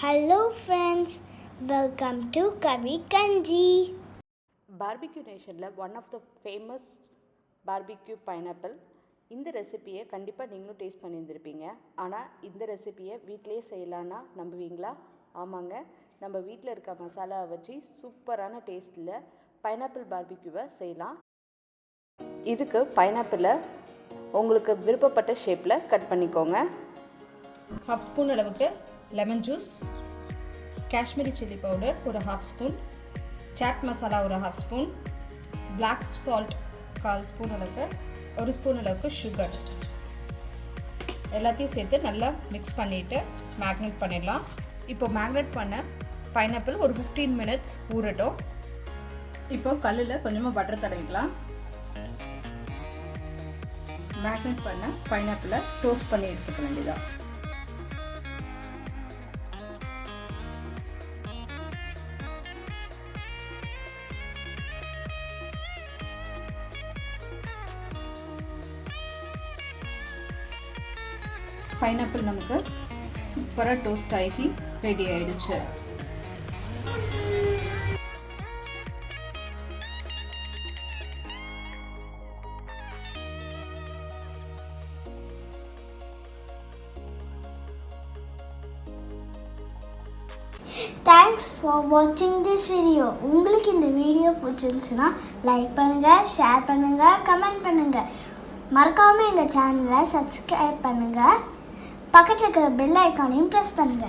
Hello friends, welcome to Karikanchi. Barbecue nationல one of the famous barbecue pineapple. இந்த ரெசிபியை கண்டிப்பாக நீங்களும் டேஸ்ட் பண்ணியிருந்திருப்பீங்க. ஆனால் இந்த ரெசிபியை வீட்டிலே செய்யலான்னா நம்புவீங்களா? ஆமாங்க, நம்ம வீட்டில் இருக்க மசாலாவை வச்சு சூப்பரான டேஸ்ட்டில் பைனாப்பிள் பார்பிக்யூவை செய்யலாம். இதுக்கு பைனாப்பிளை உங்களுக்கு விருப்பப்பட்ட ஷேப்பில் கட் பண்ணிக்கோங்க. 1/2 ஸ்பூன் அளவுக்கு lemon juice, Kashmiri chilli powder ஒரு 1/2 ஸ்பூன், சாட் மசாலா ஒரு 1/2 ஸ்பூன், பிளாக் சால்ட் 1/4 ஸ்பூன் அளவுக்கு, 1 ஸ்பூன் அளவுக்கு சுகர் எல்லாத்தையும் சேர்த்து நல்லா மிக்ஸ் பண்ணிவிட்டு மேக்னேட் பண்ணிடலாம். இப்போ மேக்னேட் பண்ண பைனாப்பிள் ஒரு 15 மினிட்ஸ் ஊறட்டும். இப்போ கல்லில் கொஞ்சமாக பட்டர் தடவிக்கலாம். மேக்னேட் பண்ண பைனாப்பிளை டோஸ்ட் பண்ணி எடுத்துக்க வேண்டியதான். பைனாப்பிள் நமக்கு சூப்பராக டோஸ்ட் ஆகி ரெடி ஆயிடுச்சு. Thanks for watching this video. உங்களுக்கு இந்த வீடியோ பிடிச்சிருந்துச்சுன்னா லைக் பண்ணுங்க, ஷேர் பண்ணுங்க, கமெண்ட் பண்ணுங்க. மறக்காம எங்க சேனலை சப்ஸ்கிரைப் பண்ணுங்க. பக்கத்துல இருக்கிற பெல் ஐகானையும் பிரஸ் பண்ணுங்க.